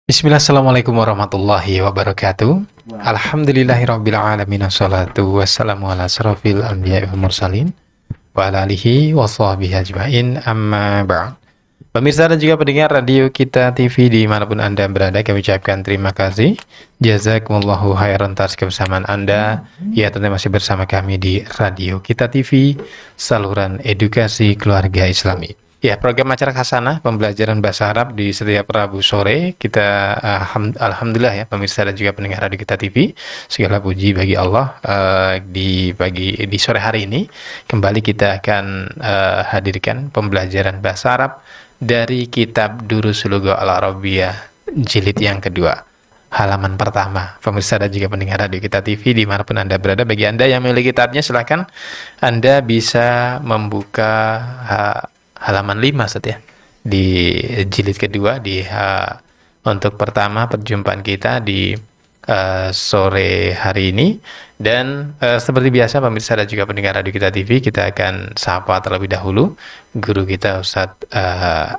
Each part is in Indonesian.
Bismillah, assalamualaikum warahmatullahi wabarakatuh. Alhamdulillahirabbil alamin, wassalatu wassalamu ala asrofil anbiya'i wal mursalin wa ala alihi wa sahbihi ajmain, amma ba'd. Pemirsa dan juga pendengar radio Kita TV dimanapun Anda berada, kami ucapkan terima kasih. Jazakumullahu khairan atas kebersamaan Anda. Ya, tentu masih bersama kami di radio Kita TV, saluran edukasi keluarga Islami. Ya, program Acara Hasanah pembelajaran bahasa Arab di setiap Rabu sore. Kita alhamdulillah ya pemirsa dan juga pendengar radio Kita TV, segala puji bagi Allah. Di sore hari ini kembali kita akan hadirkan pembelajaran bahasa Arab dari kitab Durusul Lughah Al-Arabiyyah jilid yang kedua, halaman pertama. Pemirsa dan juga pendengar radio Kita TV dimanapun Anda berada, bagi Anda yang memiliki kitabnya, silakan Anda bisa membuka halaman 5 Ustaz ya, di jilid kedua, untuk pertama perjumpaan kita di sore hari ini. Dan seperti biasa pemirsa dan juga pendengar radio Kita TV, kita akan sapa terlebih dahulu guru kita Ustaz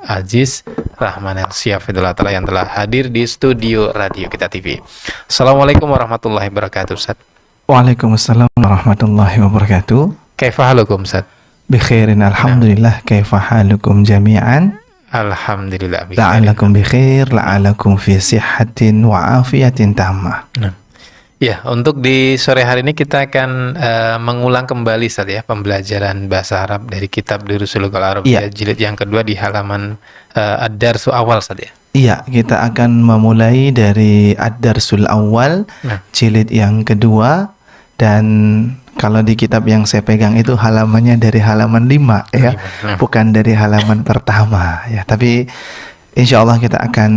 Aziz Rahman Al-Syafidullah Ta'ala yang telah hadir di studio radio Kita TV. Assalamualaikum warahmatullahi wabarakatuh Ustaz. Waalaikumsalam warahmatullahi wabarakatuh. Kaifa halukum Ustaz? Bikhairin alhamdulillah. Kaifa halukum jami'an? Alhamdulillah bikhair. La'alakum bikhair, la'alakum fi sihhatin wa afiyatin tammah. Ya, untuk di sore hari ini kita akan mengulang kembali Ustaz ya pembelajaran bahasa Arab dari kitab Durusul Lughah Al-Arabiyyah jilid yang kedua di halaman Ad-Darsu Awal Ustaz ya. Iya, kita akan memulai dari Ad-Darsul Awal jilid yang kedua. Dan kalau di kitab yang saya pegang itu halamannya dari halaman 5 ya, bukan dari halaman pertama ya. Tapi insya Allah kita akan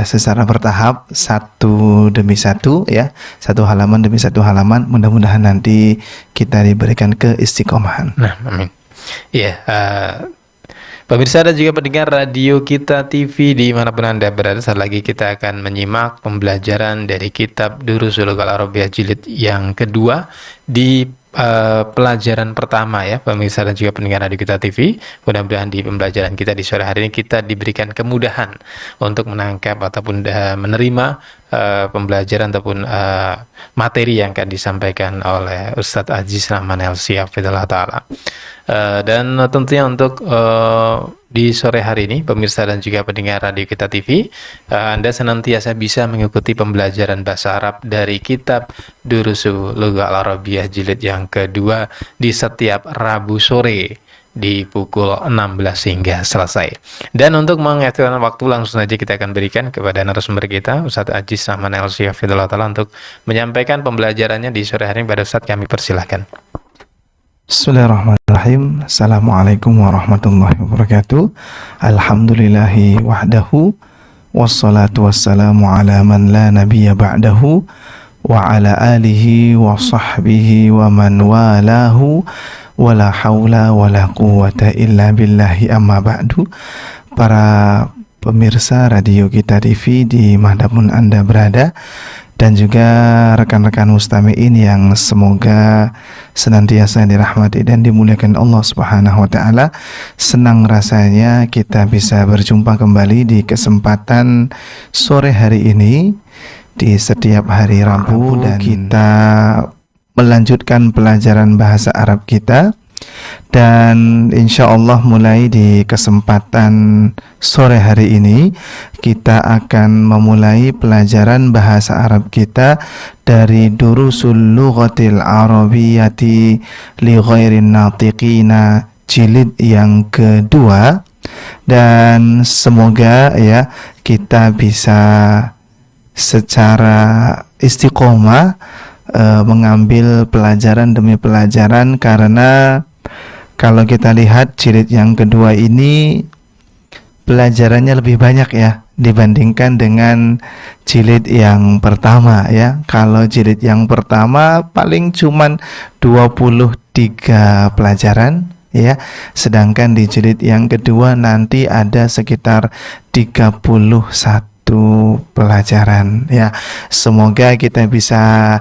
secara bertahap, satu demi satu ya, satu halaman demi satu halaman. Mudah-mudahan nanti kita diberikan keistiqomahan. Nah, amin. Iya, pemirsa dan juga pendengar radio Kita TV dimanapun Anda berada, saat lagi kita akan menyimak pembelajaran dari kitab Durusul Lughah Al-Arabiyyah jilid yang kedua di pelajaran pertama ya pemirsa dan juga pendengar radio Kita TV. Mudah-mudahan di pembelajaran kita di sore hari ini kita diberikan kemudahan untuk menangkap ataupun menerima pembelajaran ataupun materi yang akan disampaikan oleh Ustadz Aziz Rahman Al-Syafidullah Ta'ala. Dan tentunya untuk di sore hari ini pemirsa dan juga pendengar radio Kita TV, Anda senantiasa bisa mengikuti pembelajaran bahasa Arab dari kitab Durusul Lughah Al-Arabiyyah jilid yang kedua di setiap Rabu sore di pukul 16 hingga selesai. Dan untuk menghabiskan waktu, langsung saja kita akan berikan kepada narasumber kita Ustadz Aziz Rahman Al-Syafidullah Ta'ala untuk menyampaikan pembelajarannya di sore hari ini. Pada Ustadz kami persilahkan. Bismillahirrahmanirrahim. Assalamualaikum warahmatullahi wabarakatuh. Alhamdulillahi wahdahu, wassalatu wassalamu ala man la nabiyya ba'dahu, wa ala alihi wa sahbihi wa man walahu, wa la hawla wa la quwwata illa billahi, amma ba'du. Para pemirsa radio Kita TV dimanapun Anda berada, dan juga rekan-rekan mustami'in yang semoga senantiasa dirahmati dan dimuliakan Allah Subhanahu wa Ta'ala. Senang rasanya kita bisa berjumpa kembali di kesempatan sore hari ini di setiap hari Rabu, dan kita melanjutkan pelajaran bahasa Arab kita. Dan insya Allah mulai di kesempatan sore hari ini kita akan memulai pelajaran bahasa Arab kita dari Durusul Lughatil Arabiyyati li Ghairin Natiqina jilid yang kedua. Dan semoga ya kita bisa secara istiqomah mengambil pelajaran demi pelajaran, karena kalau kita lihat jilid yang kedua ini pelajarannya lebih banyak ya dibandingkan dengan jilid yang pertama ya. Kalau jilid yang pertama paling cuman 23 pelajaran ya, sedangkan di jilid yang kedua nanti ada sekitar 31 pelajaran ya. Semoga kita bisa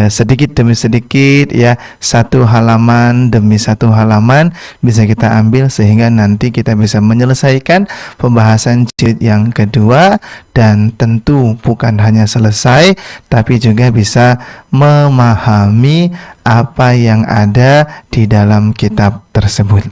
sedikit demi sedikit ya, satu halaman demi satu halaman bisa kita ambil sehingga nanti kita bisa menyelesaikan pembahasan jilid yang kedua, dan tentu bukan hanya selesai tapi juga bisa memahami apa yang ada di dalam kitab tersebut.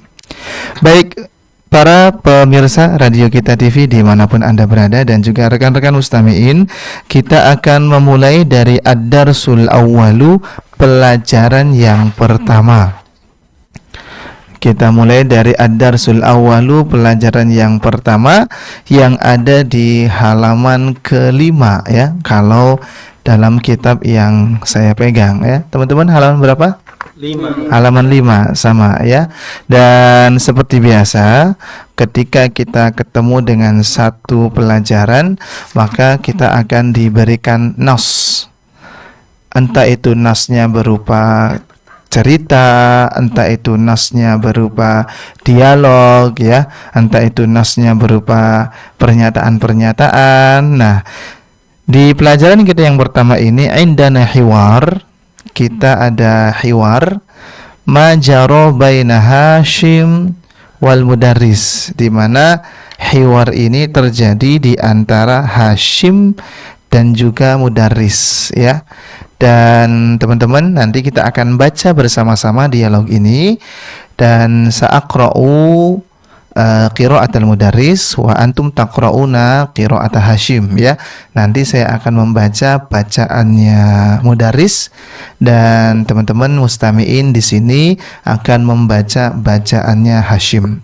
Baik, para pemirsa Radio Kita TV dimanapun Anda berada dan juga rekan-rekan mustami'in, kita akan memulai dari Ad-Darsul Awwalu, pelajaran yang pertama. Kita mulai dari Ad-Darsul Awwalu, pelajaran yang pertama, yang ada di halaman kelima ya, kalau dalam kitab yang saya pegang ya. Teman-teman, halaman berapa? 5. Halaman 5 sama ya. Dan seperti biasa, ketika kita ketemu dengan satu pelajaran, maka kita akan diberikan nas. Entah itu nasnya berupa cerita, entah itu nasnya berupa dialog ya, entah itu nasnya berupa pernyataan-pernyataan. Nah, di pelajaran kita yang pertama ini, indana hiwar, kita ada hiwar majaro baina Hashim wal mudarris, di mana hiwar ini terjadi di antara Hashim dan juga mudarris ya. Dan teman-teman, nanti kita akan baca bersama-sama dialog ini, dan sa'aqra'u qira'atul mudarris wa antum taqra'una qira'at Hashim ya. Nanti saya akan membaca bacaannya mudarris dan teman-teman mustami'in di sini akan membaca bacaannya Hashim.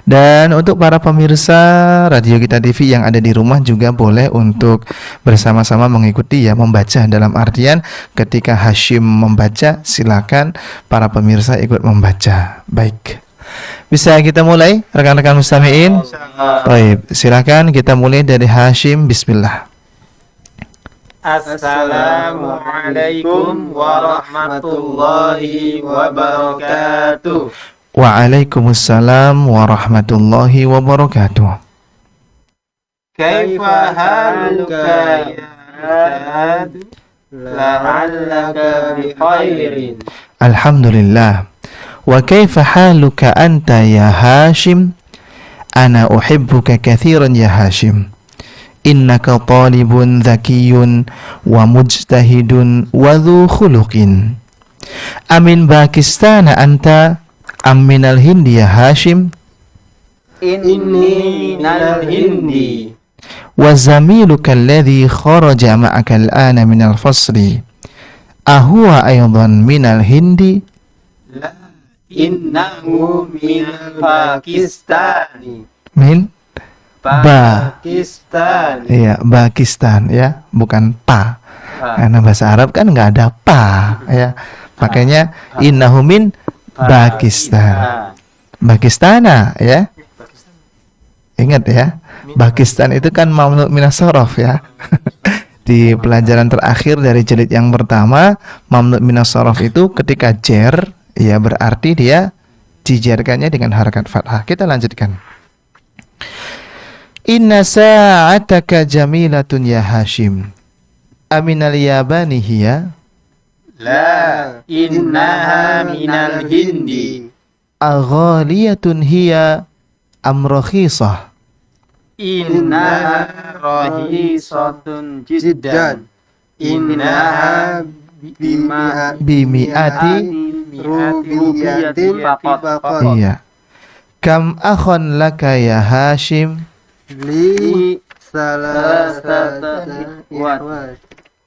Dan untuk para pemirsa Radio Kita TV yang ada di rumah juga boleh untuk bersama-sama mengikuti ya, membaca dalam artian ketika Hashim membaca, silakan para pemirsa ikut membaca. Baik. Bisa kita mulai rekan-rekan mustami'in? Baik, silakan kita mulai dari Hashim. Bismillah. Assalamualaikum warahmatullahi wabarakatuh. Waalaikumsalam warahmatullahi wabarakatuh. Kaifa haluka ya Ustaz? La'allaka bi khairin. Alhamdulillah. Wa kaifa haluka anta ya Hashim? Ana uhibbuka kathiran ya Hashim. Innaka talibun zakiyun wa mujtahidun wa dhu khuluqin. Amin Pakistan anta am minal Hindi ya Hashim? Inni minal Hindi. Wa zamiluka alladhi kharaja ma'aka al-ana minal fasli ahuwa aydan minal Hindi? La, innahu minal Pakistani. Min? Pakistan. Iya, Pakistan ya, bukan pa. Karena bahasa Arab kan nggak ada pa ya. Makanya innahu min Pakistan. Pakistana ya. Ingat ya, Pakistan itu kan mamnu minas sorof ya. Di pelajaran terakhir dari jilid yang pertama, mamnu minas sorof itu ketika jer, ya berarti dia dijerkannya dengan harakat fathah. Kita lanjutkan. Inna sa'ataka jamilatun ya Hashim. Aminal yabani hiya? La, innaha minal Hindi. Aghaliyatun hiya am rakhisah? Innaha rahisatun jiddan. Innaha Bimi'ati rubiyatin faqat. Iya. Kam akhon laka ya Hashim? Li salasata ikhwan.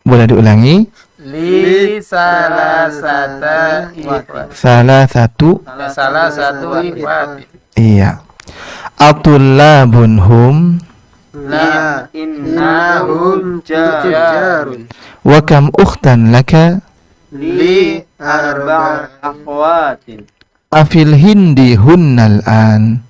Boleh diulangi? Li salasata ikhwan. Salah satu. Salah satu ikhwan. Iya. Atullabun hum? La, innahum jarun. Wa kam ukhtan laka? Li arba'a akhwatin. Afil Hindi hunnal an?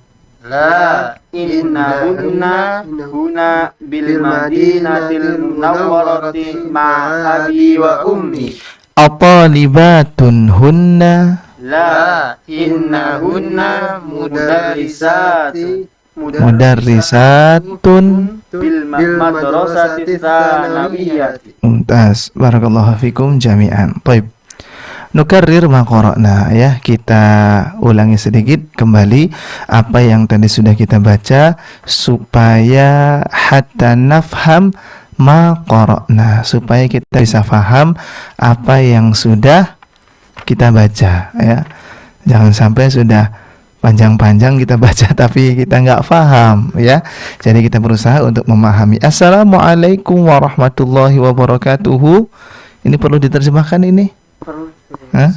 La, innahunna huna bil madinatil munawwarati ma'abi wa ummi. Atalibatun hunna? La, innahunna mudarrisati mudarrisatun. bil madrasati tsanawiyati. Mumtaz, barakallahu fikum jami'an. Baik. Nukarrir ma qara'na, ya, kita ulangi sedikit kembali apa yang tadi sudah kita baca supaya hatta nafham ma qara'na, supaya kita bisa paham apa yang sudah kita baca, ya. Jangan sampai sudah panjang-panjang kita baca tapi kita nggak paham, ya. Jadi kita berusaha untuk memahami. Assalamualaikum warahmatullahi wabarakatuh. Ini perlu diterjemahkan ini? Hah?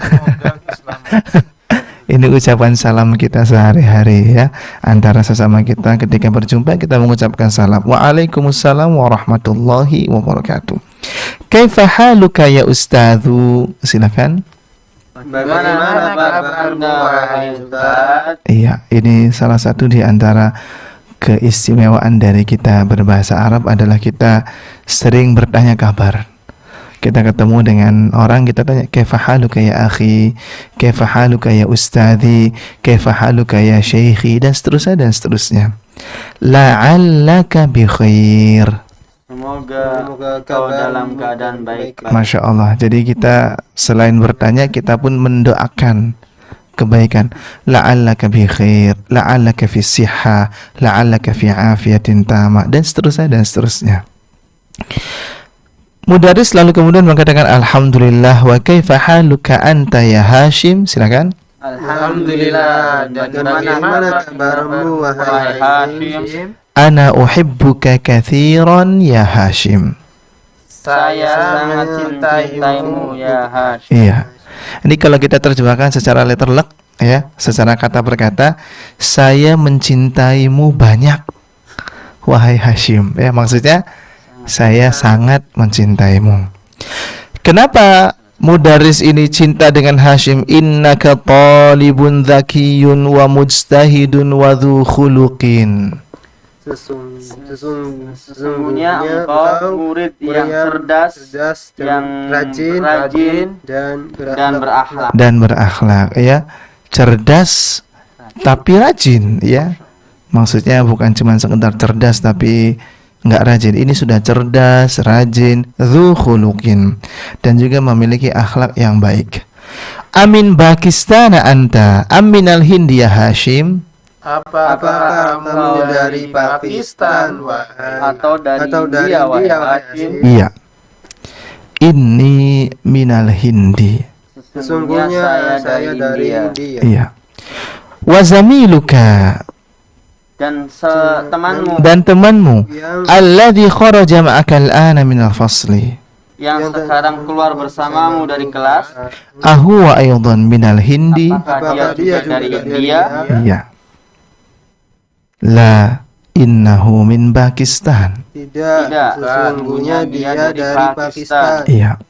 Ini ucapan salam kita sehari-hari, ya, antara sesama kita ketika berjumpa kita mengucapkan salam. Waalaikumsalam warahmatullahi wabarakatuh. Kaifa haluka ya ustadzu? Silakan. Bagaimana kabar Anda, wahai Ustaz? Iya, ini salah satu di antara keistimewaan dari kita berbahasa Arab adalah kita sering bertanya kabar. Kita ketemu dengan orang, kita tanya, kaifa haluka ya akhi, kaifa haluka ya ustadzi, kaifa haluka ya syaikhi, dan seterusnya. La'allaka bi khair. Semoga kau dalam keadaan baik. Masya Allah. Jadi kita selain bertanya, kita pun mendoakan kebaikan. La'allaka bi khair, la'allaka fi sihha, la'allaka fi afiyatin tama, dan seterusnya. Mudaris lalu kemudian mengatakan alhamdulillah, wa kaifa haluka anta ya Hashim? Silakan. Alhamdulillah, dan bagaimana kabarmu, wahai Hashim? Ana uhibbuka katsiran ya Hashim. Saya sangat cintaimu ya Hashim. Iya. Ini kalau kita terjemahkan secara letterlek, ya, secara kata per kata, saya mencintaimu banyak wahai Hashim. Ya, maksudnya saya sangat mencintaimu. Kenapa Mudaris ini cinta dengan Hashim? Innaka talibun dzakiyun wa mujtahidun wa dzu khuluqin. Sesungguhnya engkau murid yang cerdas, yang rajin dan berakhlak. Ya, cerdas tapi rajin, ya. Maksudnya bukan cuma sekedar cerdas tapi nggak rajin. Ini sudah cerdas, rajin, dzu khuluqin, dan juga memiliki akhlak yang baik. Amin Pakistan anta, aminal Hindi ya Hashim. Apakah kamu dari Pakistan, atau dari India, wahai Hashim? Iya. Inni minal Hindi. Sesungguhnya saya dari India. Iya. Wa zamiluka, dan temanmu alladzi kharaja ma'aka al-ana min al-fasli, yang sekarang keluar bersamamu dari kelas, ahuwa aidan min al-Hindi. apakah dia juga dari India? Iya. La innahu min Pakistan. Tidak, sesungguhnya dia dari Pakistan. Iya.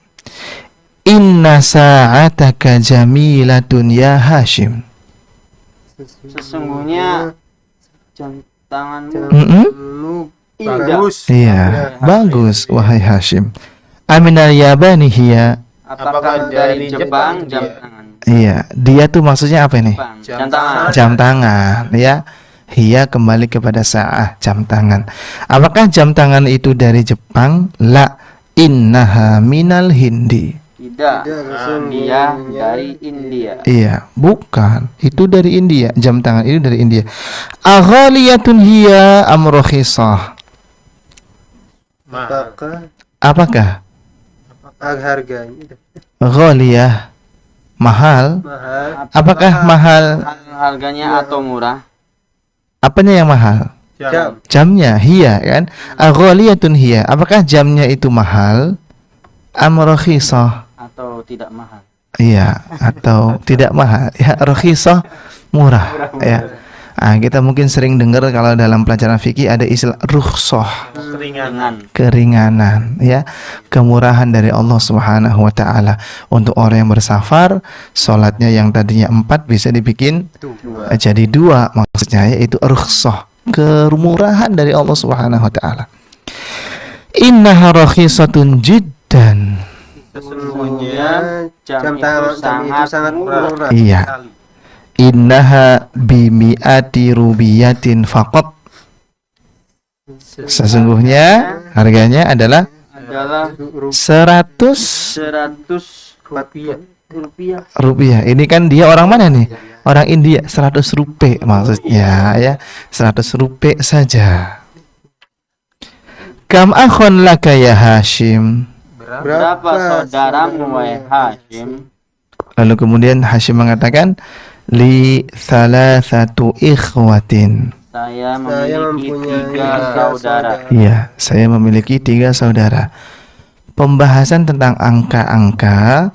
Inna sa'ataka jamilatun ya Hashim. Sesungguhnya jam tanganmu indah. Iya, bagus wahai Hashim. Aminal yabani hiya. Apakah dari Jepang jam tangan? Iya, dia tuh maksudnya apa ini? Jam tangan. Jam tangan, ya. Hiya kembali kepada sa'ah, jam tangan. Apakah jam tangan itu dari Jepang? La, innaha minal Hindi. Tidak, dia dari India. Iya, bukan. Itu dari India. Jam tangan itu dari India. Aghaliyatun hiya am rakhisah? Apakah harganya ghaliyah mahal? Apakah mahal? Harganya atau murah? Apanya yang mahal? Jamnya, hiya kan? Aghaliyatun hiya. Apakah jamnya itu mahal? Am rakhisah? Atau tidak mahal? Iya, atau tidak mahal. Ya, rakhisah murah. Ya. Nah, kita mungkin sering dengar kalau dalam pelajaran fikih ada istilah rukhsah, keringanan, ya, kemurahan dari Allah Subhanahu wa taala. Untuk orang yang bersafar, salatnya yang tadinya 4 bisa dibikin jadi 2, maksudnya yaitu rukhsah, kemurahan dari Allah Subhanahu wa taala. Innaha rakhisatun jiddan. Sesungguhnya jam itu sangat murah. Iya. Innaha bimi'ati rubiyatin faqat. Sesungguhnya harganya adalah adalah 100 rupiah. Ini kan dia orang mana nih? Orang India. 100 rupiah maksudnya ya. 100 rupiah saja. Kam akhon laka ya Hashim. Berapa saudaramu wahai Hashim? Lalu kemudian Hashim mengatakan, li thalathatu ikhwatin. Saya memiliki 3 saudara. Iya, saya memiliki 3 saudara. Pembahasan tentang angka-angka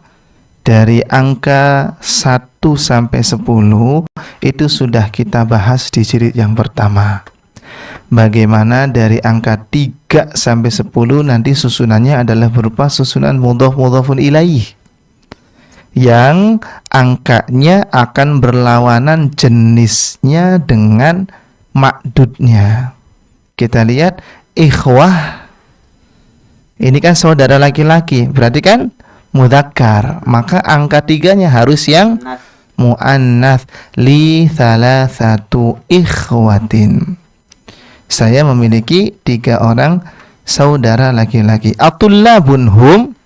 dari angka 1 sampai 10 itu sudah kita bahas di jilid yang pertama. Bagaimana dari angka 3 sampai 10 nanti susunannya adalah berupa susunan mudhaf mudhafun ilaih, yang angkanya akan berlawanan jenisnya dengan makdudnya. Kita lihat ikhwah, ini kan saudara laki-laki, berarti kan mudzakkar, maka angka 3-nya harus yang muannats. Li thalathatu ikhwatin. Saya memiliki 3 orang saudara laki-laki. Atullabun hum.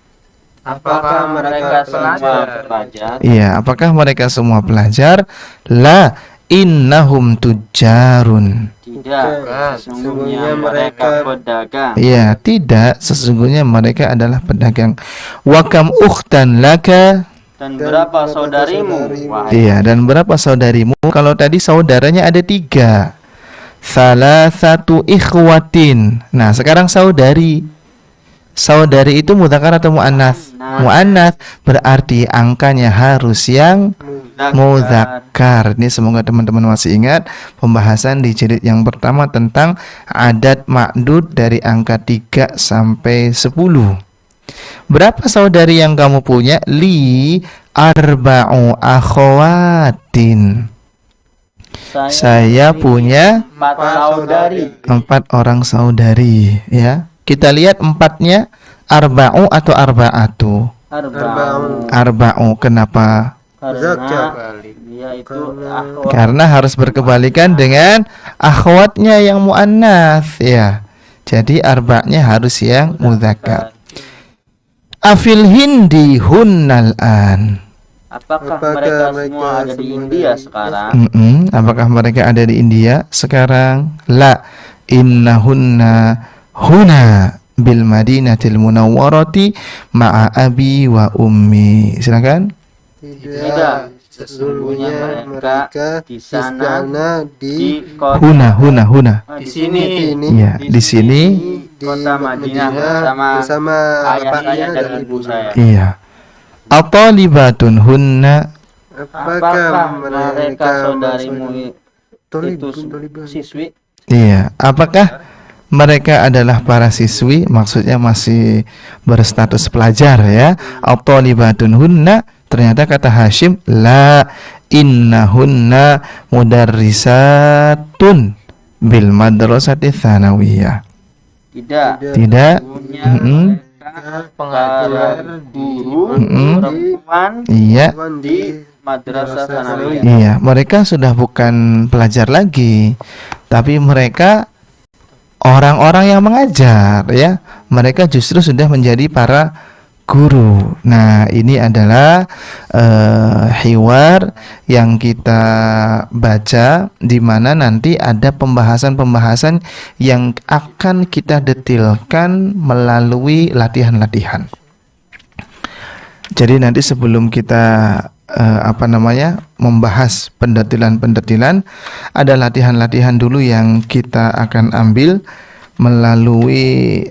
Apakah mereka semua pelajar? Iya, apakah mereka semua pelajar? La innahum tujjarun. Tidak, sesungguhnya mereka pedagang. Iya, tidak, sesungguhnya mereka adalah pedagang. Wa kam ukhtan laka. Dan berapa saudarimu? Wahai Iya, dan berapa saudarimu? Kalau tadi saudaranya ada 3. Salah satu ikhwatin. Nah, sekarang saudari. Saudari itu mudzakkar atau muannats? Muannats, berarti angkanya harus yang mudzakkar. Ini semoga teman-teman masih ingat pembahasan di jilid yang pertama tentang adat ma'dud dari angka 3 sampai 10. Berapa saudari yang kamu punya? Li arba'u akhawatin. Saya punya 4 saudari. 4 orang saudari, ya. Kita lihat 4-nya arba'u atau arba'atu. Arba'u. Kenapa? Karena dia itu akhwat. Karena harus berkebalikan dengan akhwatnya yang muannats, ya. Jadi arba'nya harus yang mudzakkar. Afil hindi hunnal an. Apakah mereka semua ada di India sekarang? Apakah mereka ada di India sekarang? La innahunna huna bil madinatil munawwarati ma'a abi wa ummi. Silakan. Tidak, sesungguhnya mereka di sana di kota Huna. di sini Iya, di sini. kota Madinah bersama ayah saya dan ibu saya. Iya. Atalibatun hunna. Apakah mereka saudarimu itu siswi? Iya. Apakah mereka adalah para siswi? Maksudnya masih berstatus pelajar, ya. Atalibatun hunna. Ternyata kata Hashim, la innahunna mudarrisatun bil madrasati tsanawiyah. Tidak. Pengajar guru perempuan Iya. di madrasah tsanawiyah. Iya, mereka sudah bukan pelajar lagi, tapi mereka orang-orang yang mengajar, ya. Mereka justru sudah menjadi para guru. Nah, ini adalah hiwar yang kita baca, di mana nanti ada pembahasan-pembahasan yang akan kita detilkan melalui latihan-latihan. Jadi nanti sebelum kita membahas pendetilan-pendetilan, ada latihan-latihan dulu yang kita akan ambil melalui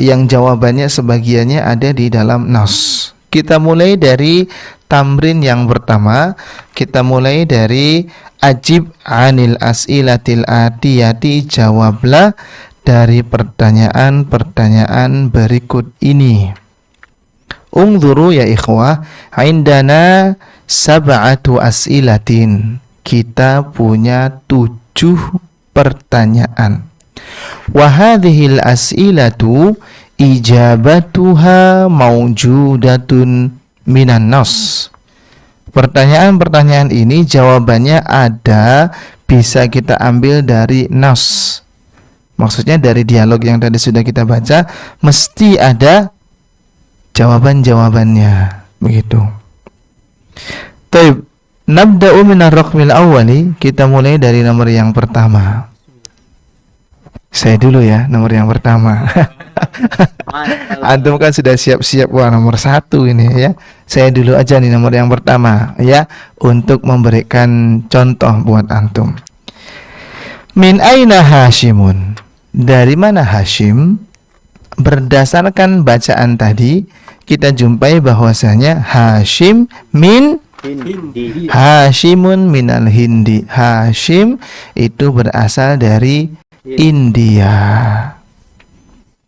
yang jawabannya sebagiannya ada di dalam nas. Kita mulai dari tamrin yang pertama. Kita mulai dari ajib anil as'ilatil atiyati, jawablah dari pertanyaan-pertanyaan berikut ini. Ungzuru ya ikhwah, indana sab'atu as'ilatin. Kita punya 7 pertanyaan. Wa hadhil as'ilatu ijabatuha maujudatun minan nas. Pertanyaan-pertanyaan ini jawabannya ada, bisa kita ambil dari nas. Maksudnya dari dialog yang tadi sudah kita baca mesti ada jawaban-jawabannya, begitu. Taib, nabda'u minar raqmil awwali, kita mulai dari nomor yang pertama. Saya dulu ya, nomor yang pertama. Antum kan sudah siap-siap, wah nomor 1 ini ya. Saya dulu aja nih nomor yang pertama ya, untuk memberikan contoh buat antum. Min aina Hashimun? Dari mana Hashim? Berdasarkan bacaan tadi kita jumpai bahwasanya Hashim min Hindi. Hashimun minal Hindi. Hashim itu berasal dari India.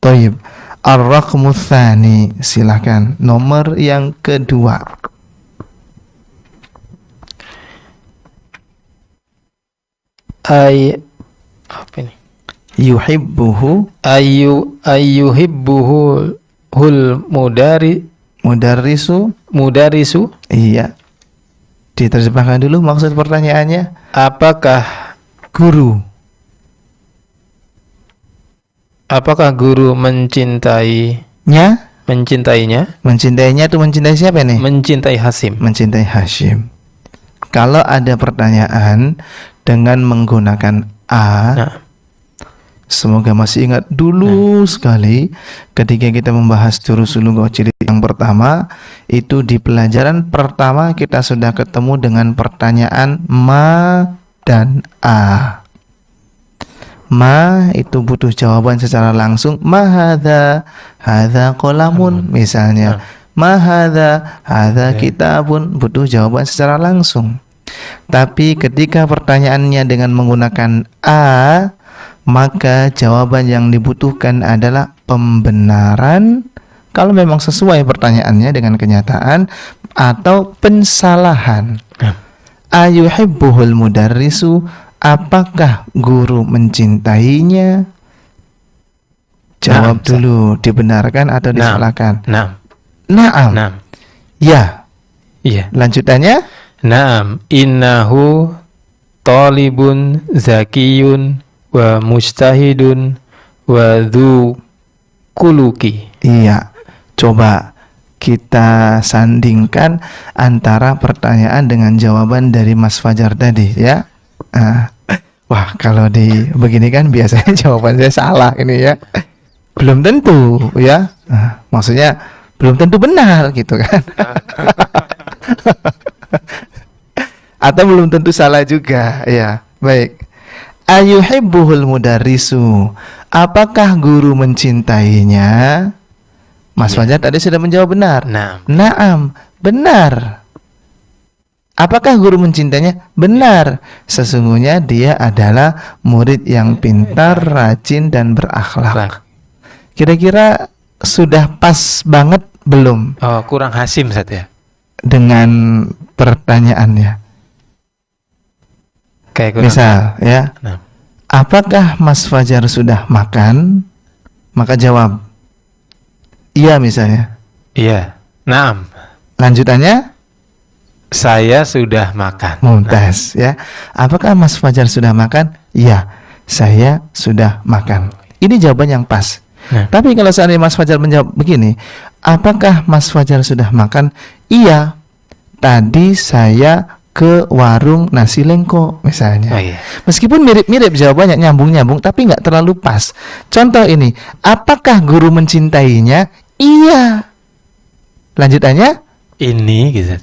Thayyib. Ar-raqmu tsani, silakan nomor yang kedua. Apa ini? Yuhibbuhu ayyuhibbuhu hul mudarisu. Iya. Diterjemahkan dulu maksud pertanyaannya. Apakah guru mencintainya? Mencintainya itu mencintai siapa nih? Mencintai Hashim. Mencintai Hashim. Kalau ada pertanyaan dengan menggunakan a, semoga masih ingat dulu sekali ketika kita membahas durusul lughah jilid yang pertama, itu di pelajaran pertama kita sudah ketemu dengan pertanyaan ma dan a. Ma itu butuh jawaban secara langsung. Ma hadza, hadza qalamun misalnya. Ma hadza, hadza kitabun, butuh jawaban secara langsung. Tapi ketika pertanyaannya dengan menggunakan a, maka jawaban yang dibutuhkan adalah pembenaran kalau memang sesuai pertanyaannya dengan kenyataan, atau pensalahan. Ayuhibbuhul mudarrisu, apakah guru mencintainya? Jawab dulu, dibenarkan atau disalahkan? Naam. Ya. Iya. Lanjutannya? Naam, innahu talibun zakiyun wa mujtahidun wa dzu kuluki. Iya. Coba kita sandingkan antara pertanyaan dengan jawaban dari Mas Fajar tadi ya. Wah, kalau begini kan biasanya jawaban saya salah ini ya. Belum tentu ya. Maksudnya belum tentu benar gitu kan. Atau belum tentu salah juga ya. Baik. Ayuhibbuhul mudarrisu, apakah guru mencintainya? Mas Fajar tadi sudah menjawab benar. Naam, benar. Apakah guru mencintainya? Benar. Sesungguhnya dia adalah murid yang pintar, rajin, dan berakhlak. Kira-kira sudah pas banget belum? Oh, kurang Hashim saja. Dengan pertanyaannya. Misal ya. Apakah Mas Fajar sudah makan? Maka jawab iya misalnya. Iya. Naam. Lanjutannya? Saya sudah makan. Mumtaz ya. Apakah Mas Fajar sudah makan? Iya, saya sudah makan. Ini jawaban yang pas. Tapi kalau seandainya Mas Fajar menjawab begini, apakah Mas Fajar sudah makan? Iya, tadi saya ke warung nasi lengko misalnya. Meskipun mirip-mirip jawabannya, nyambung-nyambung, tapi nggak terlalu pas. Contoh ini, apakah guru mencintainya? Iya. Lanjutannya? Ini gitu.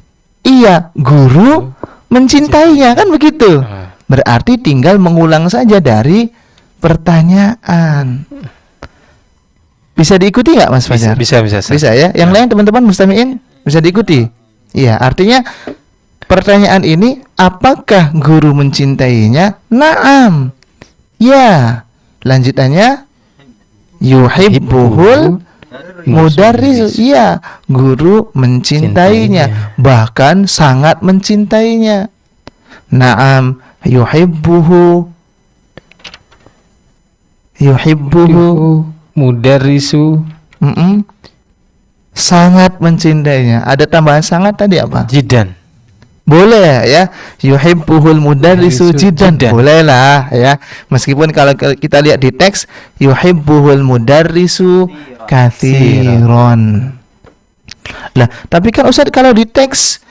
Iya, guru mencintainya, kan begitu. Berarti tinggal mengulang saja dari pertanyaan. Bisa diikuti nggak Mas Fajar? Bisa ya. Yang lain teman-teman mustami'in bisa diikuti. Iya, artinya pertanyaan ini, apakah guru mencintainya? Naam. Ya. Lanjutannya, yuhibbuhul mudarris. Iya, guru mencintainya, bahkan sangat mencintainya. Naam, yuhibbuhu mudarrisu. Sangat mencintainya. Ada tambahan sangat tadi apa? Jiddan. Boleh ya. Yuhibbuhul mudarrisu jiddan. Boleh lah ya. Meskipun kalau kita lihat di teks yuhibbuhul mudarrisu katsiran. Lah, tapi kan Ustaz kalau di teks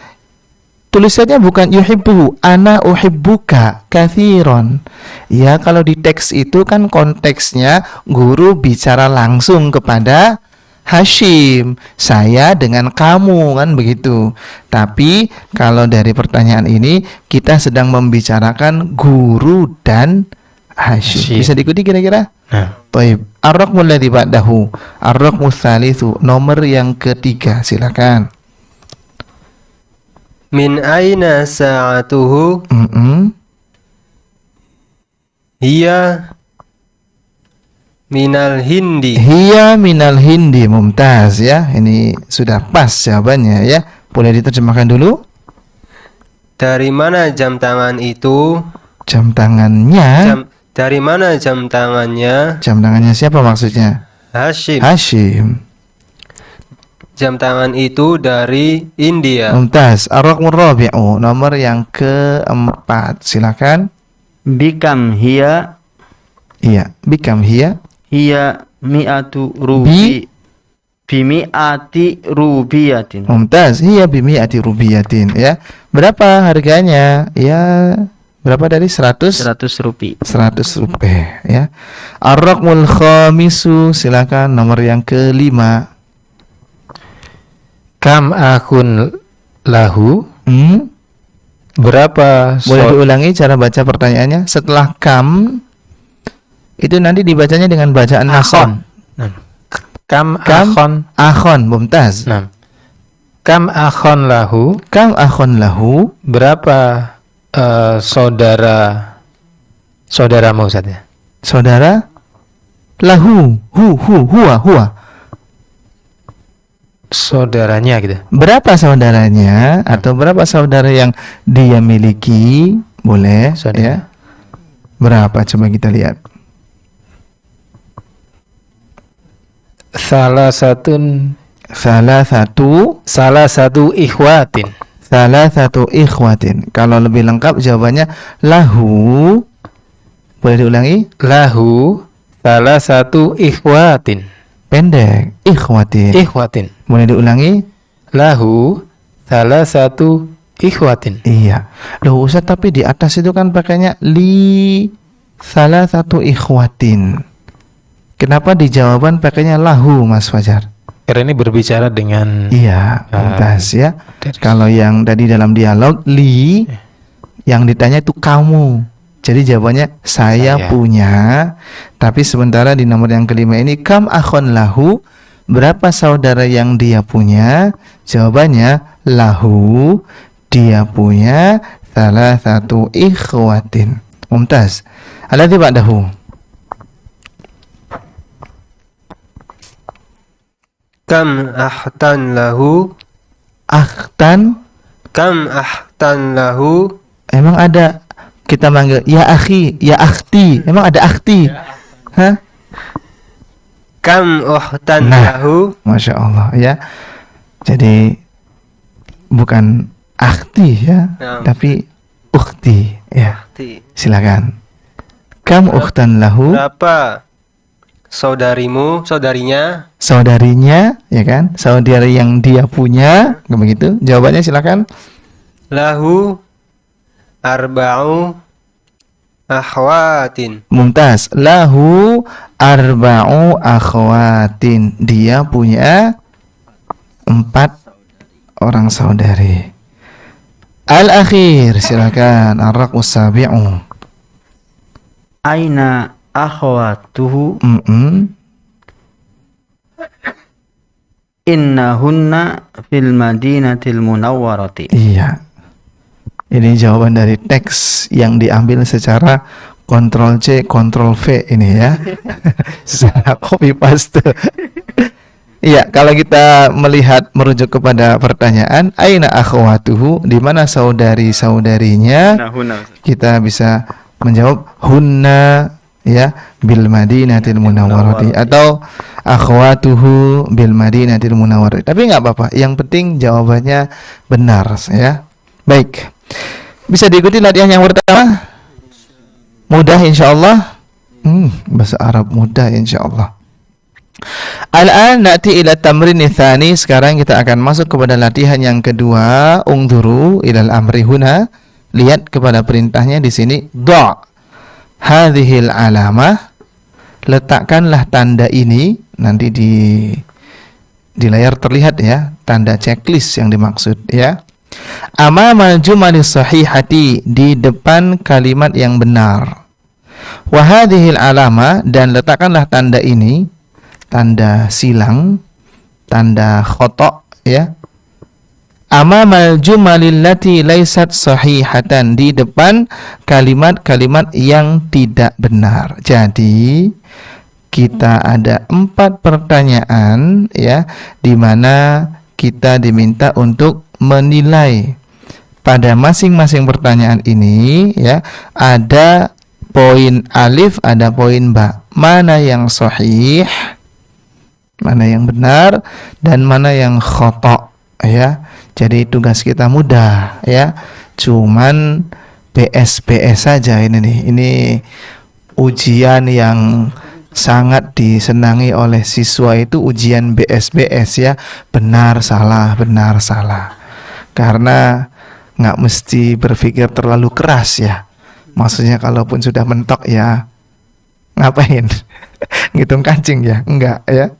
tulisannya bukan yuhibbuhu, ana uhibbuka katsiran. Ya, kalau di teks itu kan konteksnya guru bicara langsung kepada Hashim, saya dengan kamu, kan begitu. Tapi kalau dari pertanyaan ini kita sedang membicarakan guru dan Hashim. Bisa diikuti kira-kira? Baik. Ar-raqmul ladzi ba'dahu. Ar-raqmus tsalitsu, nomor yang ketiga, silakan. Min aina sa'atuhu? Hiya minal hindi. Hiya minal hindi. Mumtaz ya. Ini sudah pas jawabannya ya. Boleh diterjemahkan dulu? Dari mana jam tangan itu? Jam tangannya. Dari mana jam tangannya? Jam tangannya siapa maksudnya? Hashim. Hashim. Jam tangan itu dari India. Mumtaz. Ar-raqmur rabi'u, nomor yang keempat. Silakan. Bikam hiya? Iya, bikam hiya? Hiya mi'atu rubi. Bimi'ati rubiyatin. Mumtaz. Hiya bimi'ati rubiyatin ya. Berapa harganya? Ya, berapa dari 100? 100 rupiah. 100 rupiah ya. Ar-raqmul khamisu, silakan, nomor yang kelima. Kam akhun lahu? Berapa? Boleh diulangi cara baca pertanyaannya? Setelah kam itu nanti dibacanya dengan bacaan nasab. Kam akhon. Mumtaz. Kam akhon lahu? Kam akhon lahu? Berapa saudaramu Ustaz ya? Saudara? Lahu. Huwa. Saudaranya gitu. Berapa saudaranya atau berapa saudara yang dia miliki? Boleh ya. Berapa, coba kita lihat. Salah satu ikhwatin. Kalau lebih lengkap jawabannya lahu. Boleh diulangi? Lahu salah satu ikhwatin. Pendek, ikhwatin. Boleh diulangi? Lahu salah satu ikhwatin. Iya. Loh Ustaz, tapi di atas itu kan pakainya li salah satu ikhwatin. Kenapa di jawaban pakainya lahu, Mas Fajar? Karena ini berbicara dengan Mumtaz ya. Kalau yang tadi dalam dialog li, yang ditanya itu kamu. Jadi jawabannya saya punya. Tapi sementara di nomor yang kelima ini kam akhon lahu, berapa saudara yang dia punya? Jawabannya lahu, dia punya salah satu ikhwatin. Mumtaz. Alladzi ba'dahu. Kam ahtan lahu? Akhtan? Kam ahtan lahu? Emang ada kita manggil ya akhi, ya akhti. Emang ada akhti? Hah? Kam uhtan lahu? Masya Allah ya. Jadi bukan akhti ya, tapi ukhti ya. Silakan. Kam uhtan lahu? Berapa saudarinya, ya kan? Saudari yang dia punya, begitu. Jawabannya silakan. Lahu arba'u akhwatin. Mumtaz. Lahu arba'u akhwatin. Dia punya 4 orang saudari. Al-akhir, silakan. Ar-raqmus sabi'u. Aina akhwatuhu? Innahunna fil madinatil munawwarati. Iya. Ini jawaban dari teks yang diambil secara Ctrl C, Ctrl V ini ya. Secara copy paste. Iya, kalau kita melihat merujuk kepada pertanyaan aina akhwatuhu, di mana saudari-saudarinya? Kita bisa menjawab hunna ya bil madinatil munawwarati atau akhwatuhu bil madinatil munawwarati. Tapi nggak apa-apa, yang penting jawabannya benar ya. Baik. Bisa diikuti latihan yang pertama? Mudah insyaallah. Bahasa Arab mudah insyaallah. Al-an na'ti ila tamrin tsani. Sekarang kita akan masuk kepada latihan yang kedua. Ungduru ilal amri huna. Lihat kepada perintahnya di sini. Da' hadhil alamah. Letakkanlah tanda ini. Nanti di layar terlihat ya, tanda checklist yang dimaksud ya. Amamal jumalis sahihati, di depan kalimat yang benar. Wa hadhil alama, dan letakkanlah tanda ini, tanda silang, tanda khata' ya. Amamal jumalil lati laysat sahihatan, di depan kalimat-kalimat yang tidak benar. Jadi kita ada 4 pertanyaan ya, di mana kita diminta untuk menilai pada masing-masing pertanyaan ini ya. Ada poin alif, ada poin ba. Mana yang sahih, mana yang benar, dan mana yang khata ya. Jadi tugas kita mudah ya. Cuman BS saja ini nih. Ini ujian yang sangat disenangi oleh siswa, itu ujian BS ya. Benar salah, benar salah. Karena nggak mesti berpikir terlalu keras ya. Maksudnya kalaupun sudah mentok ya ngapain? Ngitung kancing ya? Enggak ya.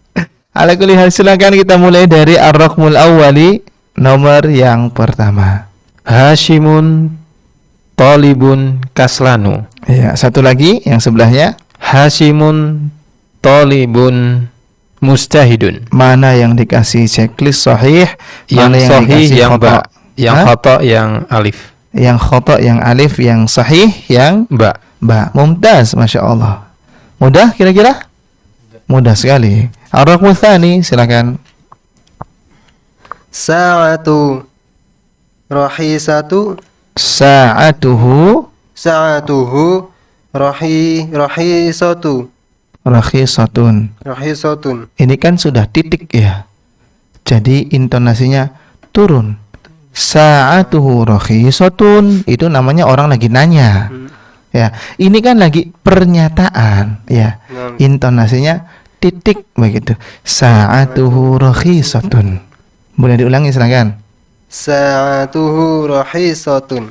Ala kulli hal, silakan kita mulai dari ar-raqmul awwali, nomor yang pertama. Hashimun talibun kaslanu. Ya, satu lagi yang sebelahnya. Hashimun talibun mustahidun. Mana yang dikasih checklist sahih, Yang mana yang sahih dikasih yang khata? ba, yang khata yang alif. Yang khata yang alif, yang sahih yang Ba. ba. Mumtaz, Masya Allah. Mudah kira-kira? Mudah sekali. Ar-raqmu tsani, silakan. Sa'atu rahisatu. Sa'atuhu rahisatu. rakhisatun. Ini kan sudah titik ya. Jadi intonasinya turun. Sa'atuhu rakhisatun, itu namanya orang lagi nanya. Ya, ini kan lagi pernyataan ya. Intonasinya titik begitu. Sa'atuhu rakhisatun. Boleh diulangi silakan. Sa'atuhu rahisatun.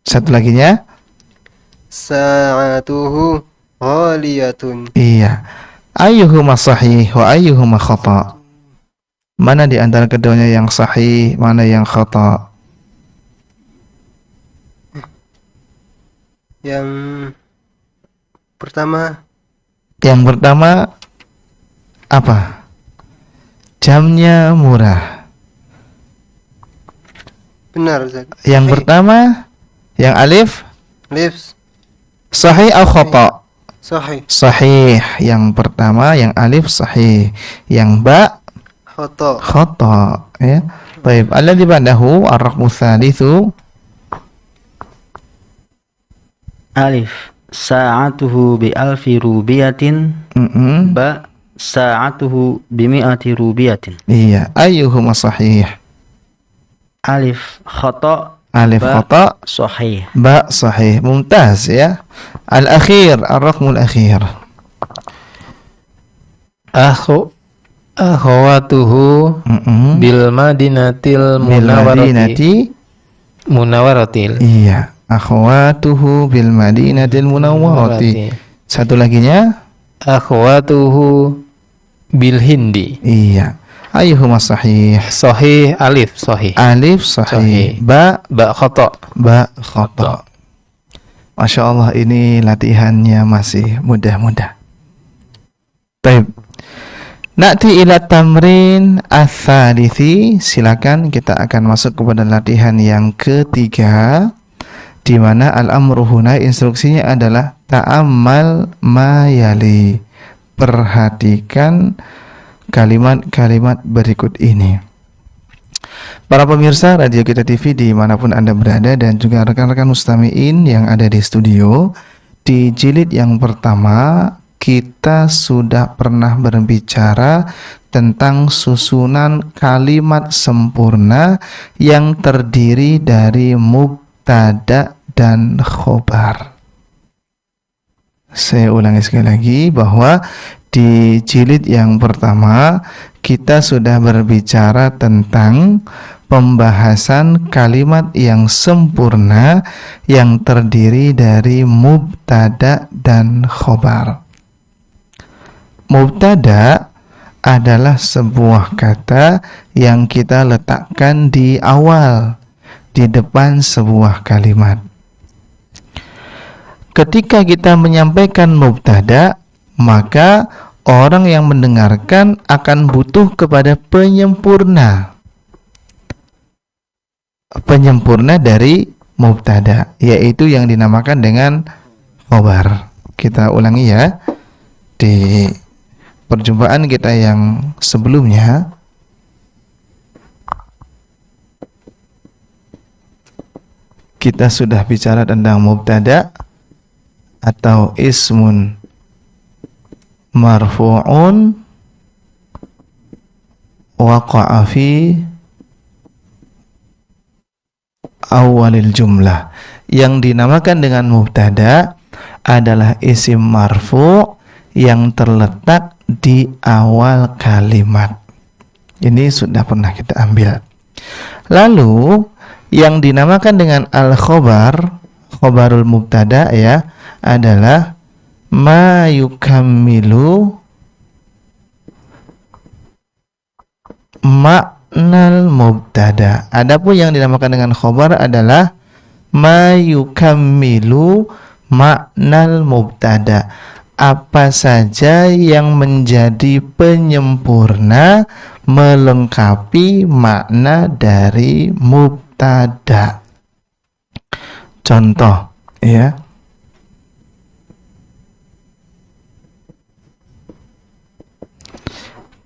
Satu laginya. Sa'atuhu ghaliyatun. Iya. Ayyuhuma sahih wa ayyuhuma khata? Mana di antara keduanya yang sahih, mana yang khata? Yang pertama. Yang pertama apa? Jamnya murah. Benar, Ustaz. Yang pertama, yang alif Alif sahih atau khata? sahih. Sahih. Yang pertama yang alif sahih. Yang ba Khata. khata ya. Baik, alladzi ba'dahu ar-raqmu tsalitsu. Alif sa'atuhu bi alfi rubiyatin. Ba sa'atuhu bi mi'ati rubiyatin. Iya, ayyuhuma sahih? Alif khata, Alif ba khata, sahih. ba sahih. Mumtaz ya. Al-akhir, ar-raqmul akhir. Akhawatuhu bil madinatil munawwaratil. Iya, akhawatuhu bil madinatil munawwarati. Satu laginya, Akhawatuhu bil hindi. iya. Ayyuhuma sahih? Sahih alif sahih. Alif sahih. Ba khata. ba khata. Masya Allah, ini latihannya masih mudah-mudah. Baik. Na'ti ila tamrin ats-tsalithi. Silakan kita akan masuk kepada latihan yang ketiga, di mana al-amru huna, instruksinya adalah ta'ammal ma yali. Perhatikan kalimat-kalimat berikut ini. Para pemirsa Radio Kita TV dimanapun Anda berada, dan juga rekan-rekan mustami'in yang ada di studio, di jilid yang pertama kita sudah pernah berbicara tentang susunan kalimat sempurna yang terdiri dari mubtada dan khobar. Saya ulangi sekali lagi bahwa di jilid yang pertama kita sudah berbicara tentang pembahasan kalimat yang sempurna yang terdiri dari mubtada dan khobar. Mubtada adalah sebuah kata yang kita letakkan di awal, di depan sebuah kalimat. Ketika kita menyampaikan mubtada, maka orang yang mendengarkan akan butuh kepada penyempurna dari mubtada, yaitu yang dinamakan dengan khobar. Kita ulangi ya. Di perjumpaan kita yang sebelumnya kita sudah bicara tentang mubtada atau ismun marfu'un waqa'a fi awalil jumlah. Yang dinamakan dengan mubtada adalah isim marfu' yang terletak di awal kalimat. Ini sudah pernah kita ambil. Lalu yang dinamakan dengan al-khobar, khobarul mubtada ya, adalah ma yukammilu maknal mubtada. Adapun yang dinamakan dengan khobar adalah ma yukammilu maknal mubtada. Apa saja yang menjadi penyempurna, melengkapi makna dari mubtada. Contoh ya.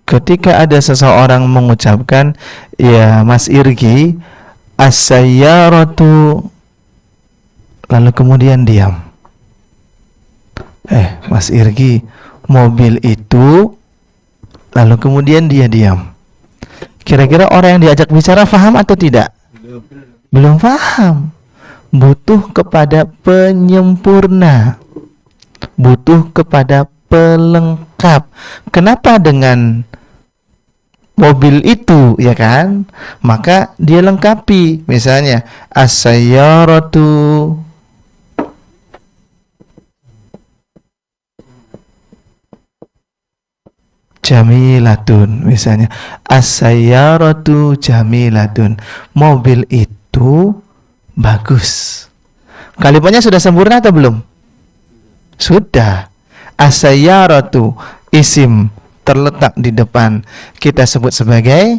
Ketika ada seseorang mengucapkan, ya Mas Irgi, as-sayyaratu, lalu kemudian diam. Mas Irgi, mobil itu, lalu kemudian dia diam. Kira-kira orang yang diajak bicara faham atau tidak? Belum faham. Butuh kepada penyempurna, butuh kepada pelengkap. Kenapa dengan mobil itu, ya kan? Maka dia lengkapi. Misalnya as-sayyaratu jamilatun, misalnya as-sayyaratu jamilatun, mobil itu bagus. Kalimatnya sudah sempurna atau belum? Sudah. As-sayyaratu isim terletak di depan, kita sebut sebagai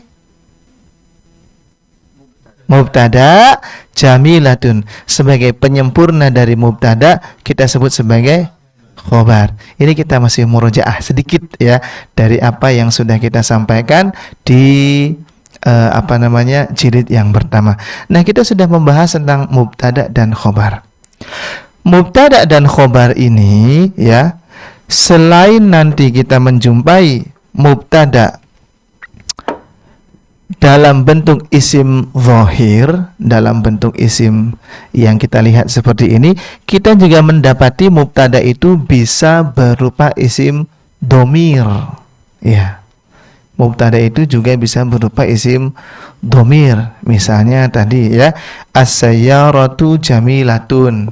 mubtada. Jamilatun sebagai penyempurna dari mubtada, kita sebut sebagai khobar. Ini kita masih murojaah sedikit ya dari apa yang sudah kita sampaikan di jilid yang pertama. Nah, kita sudah membahas tentang mubtada dan khobar. Mubtada dan khobar ini ya, selain nanti kita menjumpai mubtada dalam bentuk isim zahir, dalam bentuk isim yang kita lihat seperti ini, kita juga mendapati mubtada itu bisa berupa isim dhamir. Ya. Mubtada itu juga bisa berupa isim dhamir. Misalnya tadi ya, as-sayyaratu jamilatun.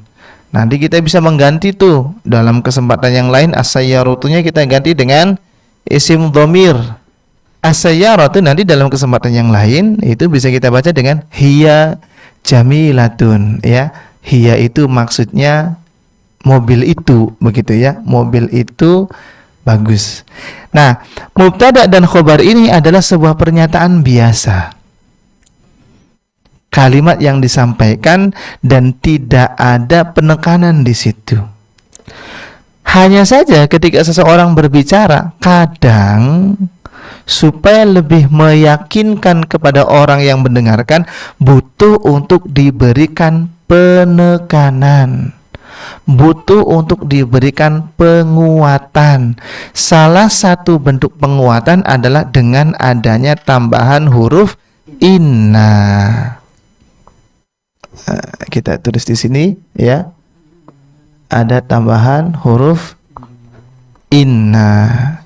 Nanti kita bisa mengganti tuh dalam kesempatan yang lain, as-sayyaratunya kita ganti dengan isim dhamir. As-sayyaratu nanti dalam kesempatan yang lain itu bisa kita baca dengan hiya jamilatun ya. Hiya itu maksudnya mobil itu, begitu ya. Mobil itu bagus. Nah, mubtada dan khobar ini adalah sebuah pernyataan biasa. Kalimat yang disampaikan dan tidak ada penekanan di situ. Hanya saja ketika seseorang berbicara, kadang supaya lebih meyakinkan kepada orang yang mendengarkan, butuh untuk diberikan penekanan. butuh untuk diberikan penguatan. Salah satu bentuk penguatan adalah dengan adanya tambahan huruf inna. Kita tulis di sini ya. Ada tambahan huruf inna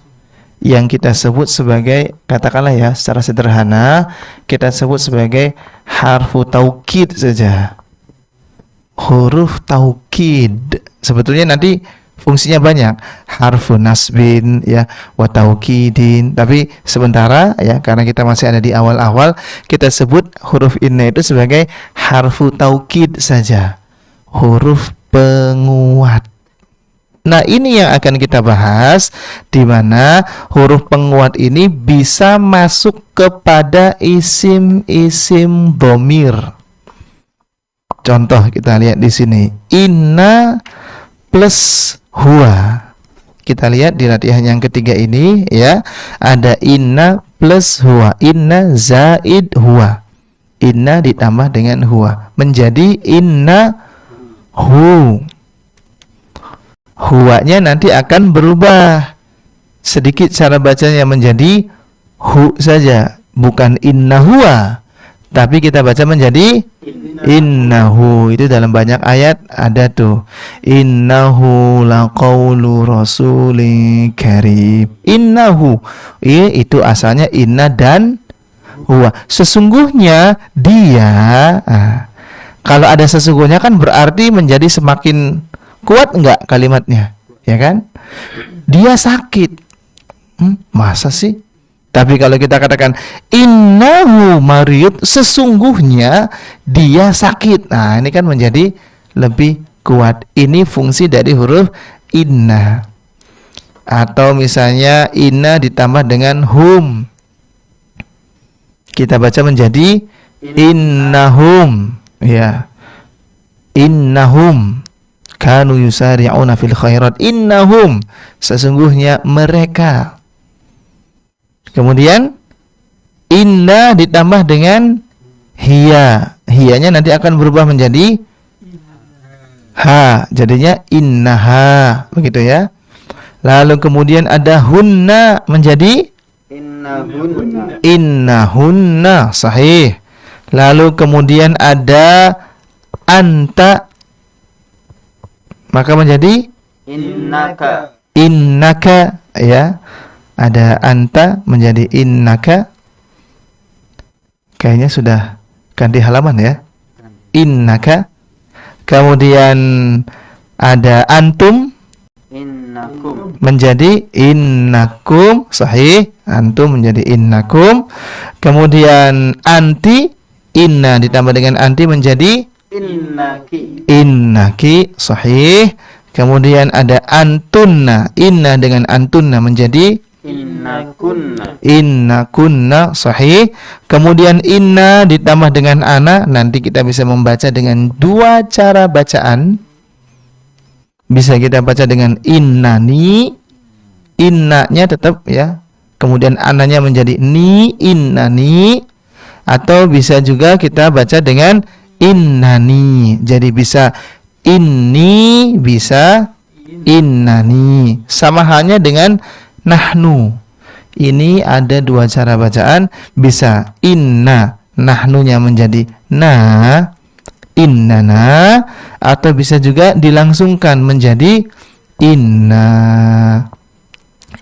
yang kita sebut sebagai, katakanlah ya secara sederhana, kita sebut sebagai harfu taukid saja. Huruf taukid sebetulnya nanti fungsinya banyak, harfu nasbin ya, wa taukidin, tapi sementara ya karena kita masih ada di awal-awal, kita sebut huruf inna itu sebagai harfu taukid saja, huruf penguat. Nah, ini yang akan kita bahas, di mana huruf penguat ini bisa masuk kepada isim-isim dhamir. Contoh kita lihat di sini, inna plus huwa. Kita lihat di latihan yang ketiga ini ya, ada inna plus huwa, inna zaid huwa. Inna ditambah dengan huwa menjadi inna hu. Huwanya nanti akan berubah sedikit cara bacanya menjadi hu saja, bukan inna huwa, tapi kita baca menjadi innahu. Itu dalam banyak ayat ada tuh, innahu laqaulu rasulin karim. Innahu itu asalnya inna dan huwa, sesungguhnya dia. Kalau ada sesungguhnya kan berarti menjadi semakin kuat enggak kalimatnya, ya kan? Dia sakit, masa sih? Tapi kalau kita katakan innahu marid, sesungguhnya dia sakit. Nah, ini kan menjadi lebih kuat. Ini fungsi dari huruf inna. Atau misalnya inna ditambah dengan hum, kita baca menjadi innahum, ya. Innahum kanu yusari'una fil khairat. Innahum, sesungguhnya mereka. Kemudian inna ditambah dengan hiya. Hiyanya nanti akan berubah menjadi ha, jadinya innaha, begitu ya. Lalu kemudian ada hunna menjadi innahunna. Innahunna, sahih. Lalu kemudian ada anta, maka menjadi innaka. Innaka, ya. Ada anta menjadi innaka. Kayaknya sudah ganti halaman ya. Innaka. Kemudian ada antum, innakum, menjadi innakum, sahih. Antum menjadi innakum. Kemudian anti, inna ditambah dengan anti menjadi innaki. Innaki, sahih. Kemudian ada antunna, inna dengan antunna menjadi innakunna. Innakunna, sahih. Kemudian inna ditambah dengan ana, nanti kita bisa membaca dengan dua cara bacaan. Bisa kita baca dengan innani, innanya tetap ya. Kemudian ananya menjadi ni, innani. Atau bisa juga kita baca dengan innani. Jadi bisa inni, bisa innani. Sama halnya dengan nahnu. Ini ada dua cara bacaan. Bisa inna, nahnunya menjadi na, innana. Atau bisa juga dilangsungkan menjadi inna.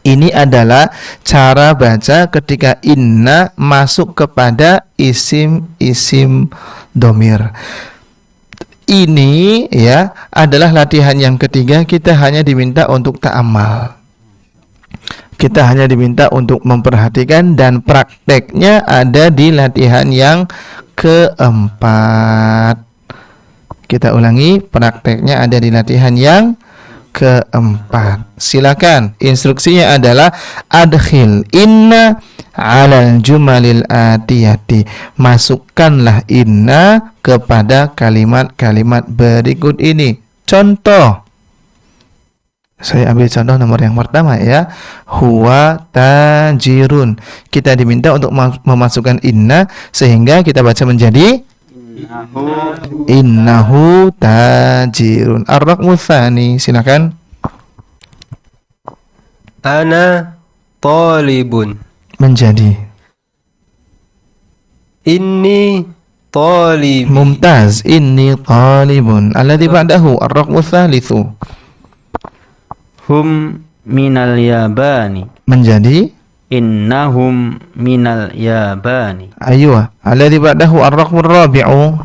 Ini adalah cara baca ketika inna masuk kepada isim-isim dhamir. Ini ya adalah latihan yang ketiga. Kita hanya diminta untuk ta'amal. Kita hanya diminta untuk memperhatikan, dan prakteknya ada di latihan yang keempat. Kita ulangi, prakteknya ada di latihan yang keempat. Silakan, instruksinya adalah adkhil inna alal jumalil atiyati. Masukkanlah inna kepada kalimat-kalimat berikut ini. Contoh, saya ambil contoh nomor yang pertama ya. Huwa tajirun. Kita diminta untuk memasukkan inna sehingga kita baca menjadi Innahu tajirun. Ar-raqmu tsani, silakan. Ana talibun. Menjadi. Inni talib. Mumtaz. Inni talibun. Alladhi ba'dahu ar-raqmu tsalitsu. Hum minal yabani. Menjadi. Innahum minal yabani. Aywa. Alladhi ba'dahu ar-raqmu ar-rabi'u.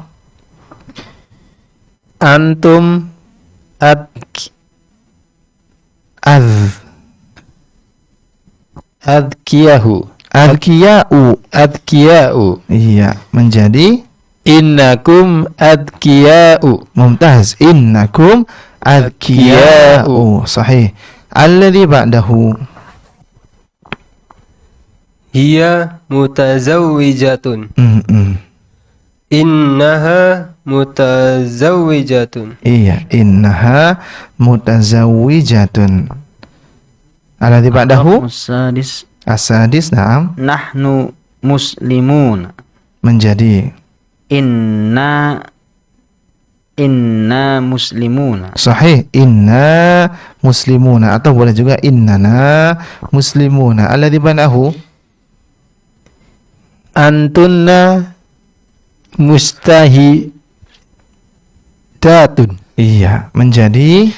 Antum adkiyahu. Adkiya'u. Iya, menjadi Innakum adkiya'u. mumtaz. Innakum adkiya'u. Sahih. Alladhi ba'dahu. Hiya mutazawwijatun. Innaha mutazawwijatun. Iya, innaha mutazawwijatun. Alladhi ba'dahu Sadis. as-sadis, na'am. Nahnu muslimun. Menjadi Inna muslimuna. sahih. Inna muslimuna, atau boleh juga innana muslimuna. Alladhi ba'dahu Antunna mustahidatun. iya, menjadi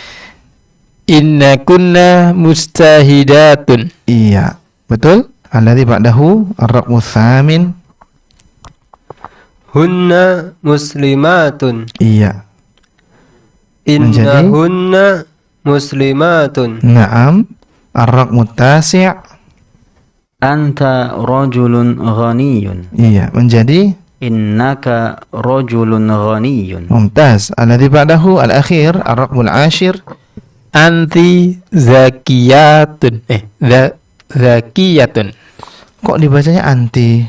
Innakunna mustahidatun. iya, betul. Alladhi ba'dahu ar-raqmu tsamin. Hunna muslimatun. Iya, menjadi Innahunna muslimatun. na'am. Ar-raqmu tasi'. Anta rajulun ghaniyun. Iya, menjadi Innaka rajulun ghaniyun. mumtaz. Alladhi ba'dahu al-akhir ar-raqmul ashir. Anti zakiyatun. Zakiyatun. Kok dibacanya anti?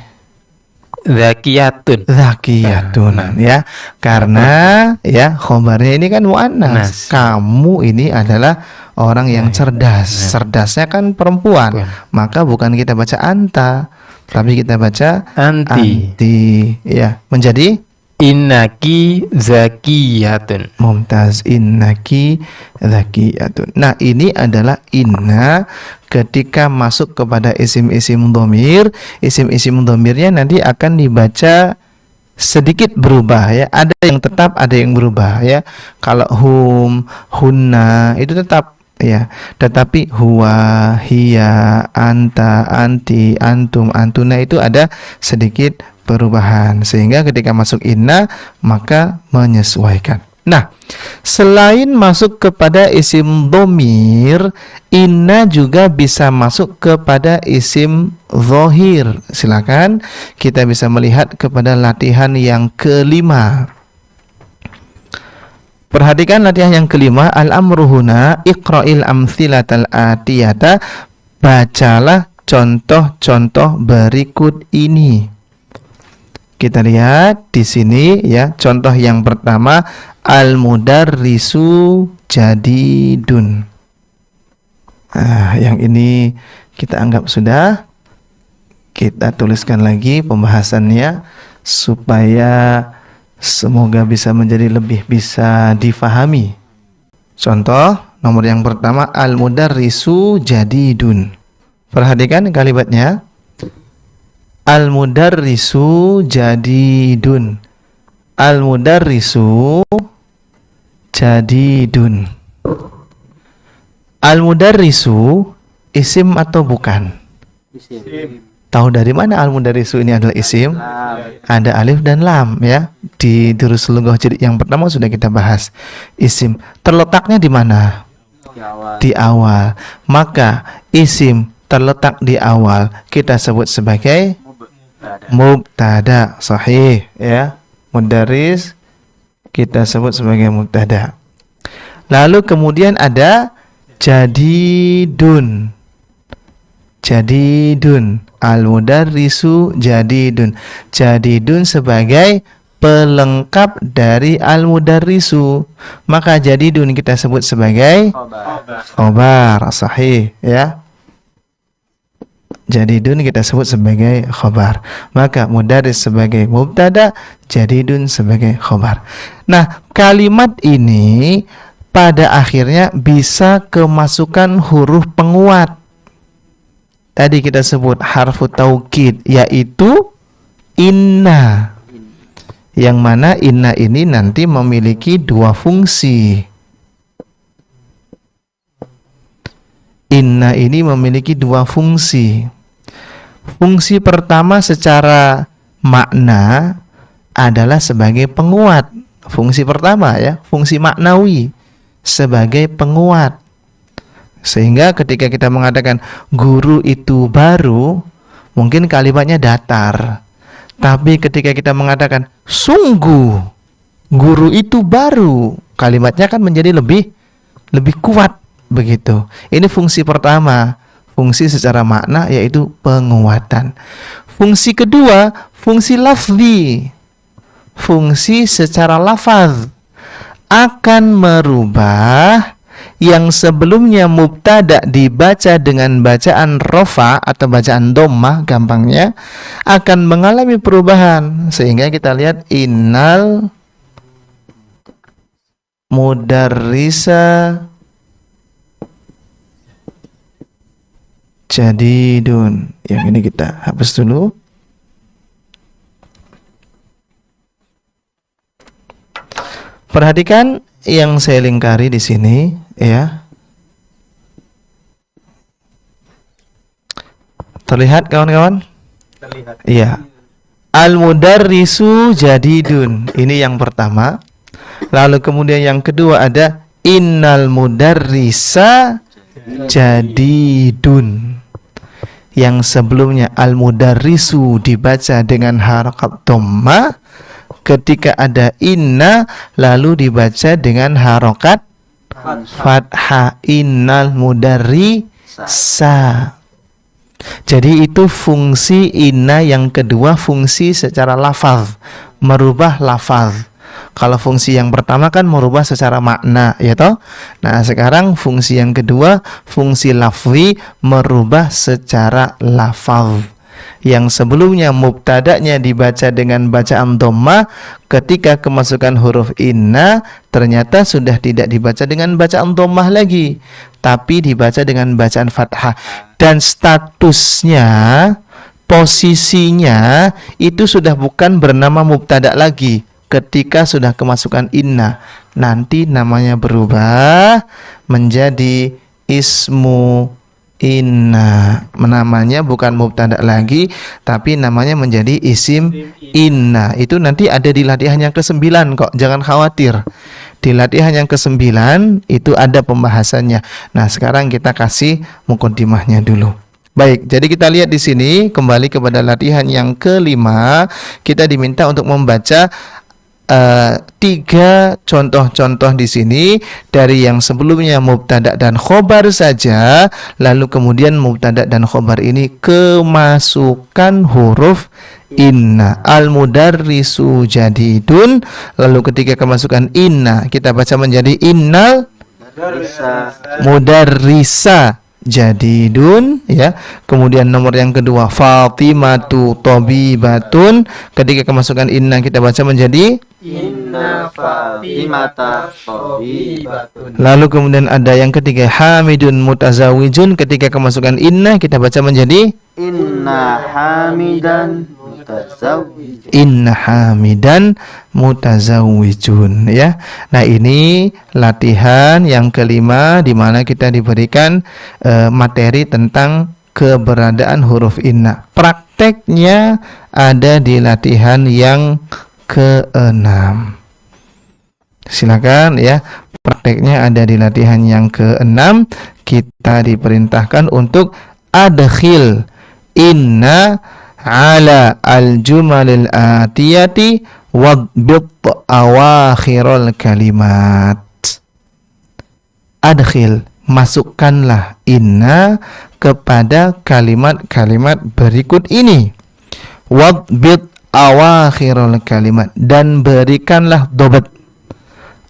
Zakiyatun. Zakiyatun, ya. Karena ya khobarnya ini kan muannas. Kamu ini adalah orang yang cerdas. Cerdasnya kan perempuan. Maka bukan kita baca anta, tapi kita baca Anti. ya. Menjadi Innaki zakiyatun. mumtaz. Innaki zakiyatun. Nah, ini adalah inna ketika masuk kepada isim-isim dhamir. Isim-isim dhamirnya nanti akan dibaca sedikit berubah, ya. Ada yang tetap, ada yang berubah, ya. Kalau hum, hunna itu tetap, ya. Tetapi huwa, hiya, anta, anti, antum, antuna itu ada sedikit perubahan, sehingga ketika masuk inna maka menyesuaikan. Nah, selain masuk kepada isim dhamir, inna juga bisa masuk kepada isim zahir. Silakan kita bisa melihat kepada latihan yang kelima. Perhatikan latihan yang kelima. Al-amru huna iqra'il amtsilatal atiyata. Bacalah contoh-contoh berikut ini. Kita lihat di sini, ya. Contoh yang pertama, al-mudarrisu jadidun. Yang ini kita anggap sudah. Kita tuliskan lagi pembahasannya supaya semoga bisa menjadi lebih bisa difahami. Contoh nomor yang pertama, al-mudarrisu jadidun. Perhatikan kalimatnya. Al-mudarrisu jadidun. Al-mudarrisu jadidun. Al-mudarrisu isim atau bukan? Isim. Tahu dari mana al-mudarrisu ini adalah isim? Ada alif dan lam, ya. Di durus lughah jilid yang pertama sudah kita bahas. Isim terletaknya di mana? Di awal. Maka isim terletak di awal kita sebut sebagai mubtada. Sahih, ya. Mudarris kita sebut sebagai mubtada. Lalu kemudian ada jadidun. Jadidun. Al-mudarrisu jadidun. Jadidun sebagai pelengkap dari al-mudarrisu. Maka jadidun kita sebut sebagai khobar. Sahih, ya. jadidun kita sebut sebagai khobar. Maka mudarris sebagai mubtada, jadidun sebagai khobar. Nah, kalimat ini pada akhirnya bisa kemasukan huruf penguat. Tadi kita sebut harfu taukid, yaitu inna. Yang mana inna ini nanti memiliki dua fungsi. Inna ini memiliki dua fungsi. Fungsi pertama secara makna adalah sebagai penguat. Fungsi pertama ya, fungsi maknawi sebagai penguat. Sehingga ketika kita mengatakan guru itu baru, mungkin kalimatnya datar. Tapi ketika kita mengatakan sungguh guru itu baru, kalimatnya kan menjadi lebih kuat begitu. Ini fungsi pertama, fungsi secara makna yaitu penguatan. Fungsi kedua, fungsi lafzi. Fungsi secara lafaz akan merubah yang sebelumnya mubtada dibaca dengan bacaan rofa atau bacaan dhammah, gampangnya akan mengalami perubahan. Sehingga kita lihat innal mudarrisa jadidun. Yang ini kita hapus dulu. Perhatikan yang saya lingkari di sini, ya. Terlihat kawan-kawan? Terlihat. Iya. Al-mudarrisu jadidun. Ini yang pertama. Lalu kemudian yang kedua ada innal mudarrisa jadidun. Yang sebelumnya al-mudarrisu dibaca dengan harakat dhammah. Ketika ada inna lalu dibaca dengan harokat fathah, innal mudarrisa. Jadi itu fungsi inna yang kedua, fungsi secara lafaz, merubah lafaz. Kalau fungsi yang pertama kan merubah secara makna, ya toh. Nah, sekarang fungsi yang kedua, fungsi lafzi, merubah secara lafaz. Yang sebelumnya mubtada'nya dibaca dengan bacaan dhammah, ketika kemasukan huruf inna ternyata sudah tidak dibaca dengan bacaan dhammah lagi, tapi dibaca dengan bacaan fathah. Dan statusnya, posisinya itu sudah bukan bernama mubtada' lagi. Ketika sudah kemasukan inna, nanti namanya berubah menjadi ismu inna. Namanya bukan mubtada lagi, tapi namanya menjadi isim inna. Itu nanti ada di latihan yang ke-9 kok, jangan khawatir. Di latihan yang ke-9 itu ada pembahasannya. Nah, sekarang kita kasih muqaddimahnya dulu. Baik, jadi kita lihat di sini kembali kepada latihan yang ke-5. Kita diminta untuk membaca 3 contoh-contoh di sini dari yang sebelumnya mubtada dan khobar saja, lalu kemudian mubtada dan khobar ini kemasukan huruf inna. Al-mudarrisu jadidun, lalu ketika kemasukan inna kita baca menjadi innal mudarrisa jadidun, ya. Kemudian nomor yang kedua Fatimatu tabibatun, ketika kemasukan inna kita baca menjadi inna Fatimata tabibatun. Lalu kemudian ada yang ketiga Hamidun mutazawijun, ketika kemasukan inna kita baca menjadi inna hamidan mutazawwijun. Inna hamidan mutazawwijun, ya. Nah, ini latihan yang kelima di mana kita diberikan materi tentang keberadaan huruf inna. Prakteknya ada di latihan yang ke-6. Silakan, ya. Prakteknya ada di latihan yang ke-6. Kita diperintahkan untuk adkhil inna ala al-jumalil atiyati wadbit awakhirul kalimat. Adkhil, masukkanlah inna kepada kalimat-kalimat berikut ini. Wadbit awakhirul kalimat, dan berikanlah dobat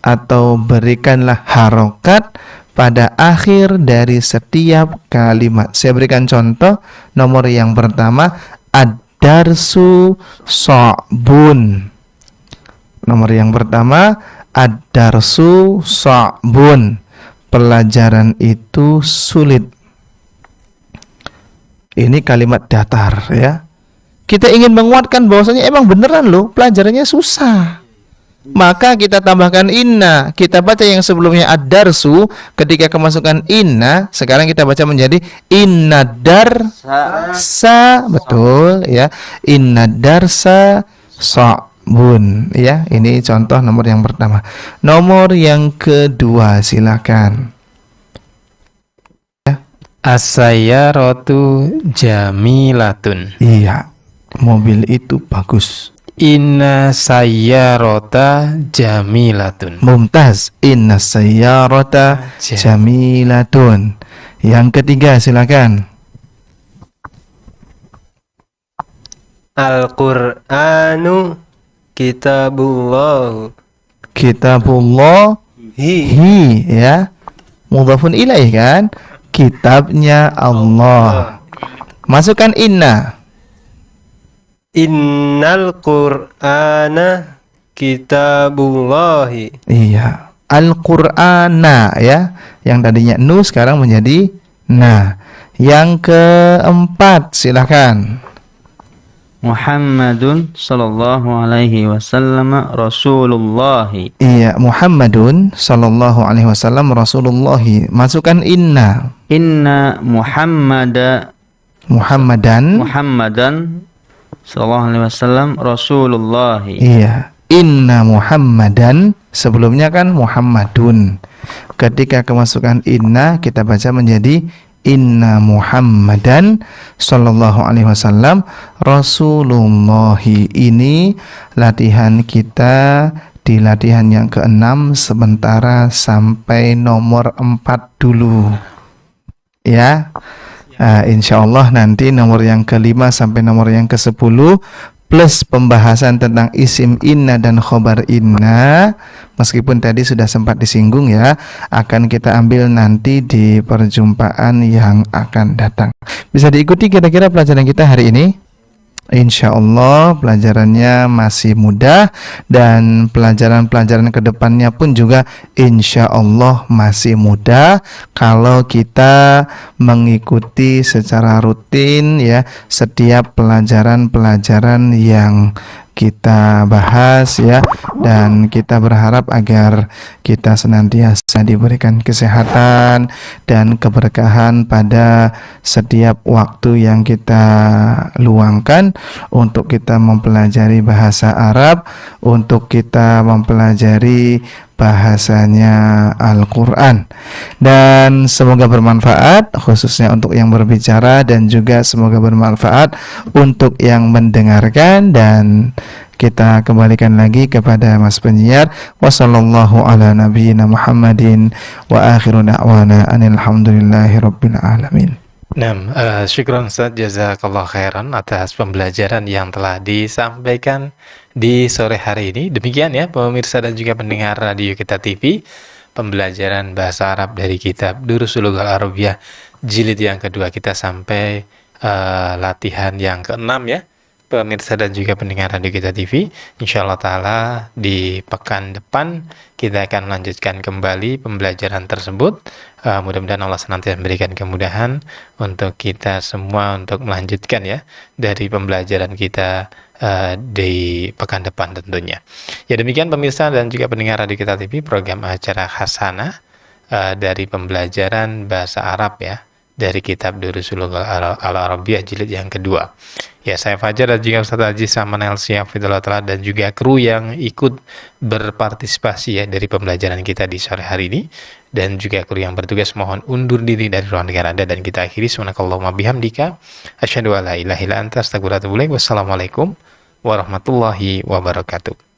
atau berikanlah harokat pada akhir dari setiap kalimat. Saya berikan contoh. Nomor yang pertama, ad-darsu sa'bun. Nomor yang pertama, ad-darsu sa'bun. Pelajaran itu sulit. Ini kalimat datar ya. Kita ingin menguatkan bahwasanya emang beneran loh pelajarannya susah. Maka kita tambahkan inna. Kita baca yang sebelumnya ad-darsu, ketika kemasukan inna, sekarang kita baca menjadi inna darsa. Betul ya. Inna darsa sa'bun ya. Ini contoh nomor yang pertama. Nomor yang kedua silakan. As-sayyaratu jamilatun. Iya, mobil itu bagus. Inna sayyarata jamilatun. Mumtaz. Inna sayyarata jamilatun. Yang ketiga silakan. Al-Qur'anu kitabullah. Kitabullahi ya. Mudhafun ilaih kan? Kitabnya Allah. Masukkan inna. Innal Qur'ana kitabullahi. Iya. Al-Qur'ana ya. Yang tadinya nu sekarang menjadi na. Yang keempat silakan. Muhammadun sallallahu alaihi wasallam Rasulullahi. Iya, Muhammadun sallallahu alaihi wasallam Rasulullahi. Masukkan inna. Inna Muhammadan sallallahu alaihi wasallam Rasulullahi. Iya, inna Muhammadan. Sebelumnya kan Muhammadun. Ketika kemasukan inna, kita baca menjadi inna Muhammadan sallallahu alaihi wasallam Rasulullahi. Ini latihan kita di latihan yang ke-6 sementara sampai nomor 4 dulu ya. Insyaallah nanti nomor yang ke-5 sampai nomor yang ke-10 plus pembahasan tentang isim inna dan khobar inna, meskipun tadi sudah sempat disinggung ya, akan kita ambil nanti di perjumpaan yang akan datang. Bisa diikuti kira-kira pelajaran kita hari ini? Insya Allah pelajarannya masih mudah dan pelajaran-pelajaran kedepannya pun juga insya Allah masih mudah kalau kita mengikuti secara rutin ya setiap pelajaran-pelajaran yang kita bahas ya, dan kita berharap agar kita senantiasa diberikan kesehatan dan keberkahan pada setiap waktu yang kita luangkan untuk kita mempelajari bahasa Arab, untuk kita mempelajari bahasanya Al-Quran, dan semoga bermanfaat khususnya untuk yang berbicara dan juga semoga bermanfaat untuk yang mendengarkan. Dan kita kembalikan lagi kepada Mas penyiar. Wassallallahu ala nabiyyina Muhammadin wa akhiru da'wana anil hamdulillahi rabbil alamin. Syukran Ustaz, jazakallah khairan atas pembelajaran yang telah disampaikan di sore hari ini. Demikian ya pemirsa dan juga pendengar radio kita TV, pembelajaran bahasa Arab dari kitab Durusul Lughal Arabiyah jilid yang kedua, kita sampai latihan yang ke-6 ya pemirsa dan juga pendengar radio kita TV. Insyaallah ta'ala di pekan depan kita akan lanjutkan kembali pembelajaran tersebut. Mudah-mudahan Allah senantiasa memberikan kemudahan untuk kita semua untuk melanjutkan ya dari pembelajaran kita di pekan depan tentunya. Ya demikian pemirsa dan juga pendengar radio kita TV, program acara Hasanah dari pembelajaran bahasa Arab ya dari kitab Durusul Lughal Arabiyah jilid yang kedua. Ya, saya Fajar dan juga Ustaz Aziz Amanel Syafidullah Ta'ala dan juga kru yang ikut berpartisipasi ya dari pembelajaran kita di sore hari ini, dan juga kru yang bertugas mohon undur diri dari ruang dengar Anda, dan kita akhiri subhanakallahumma bihamdika asyhadu an la ilaha illa anta astaghfiruka wa atubu ilaik. Wassalamualaikum warahmatullahi wabarakatuh.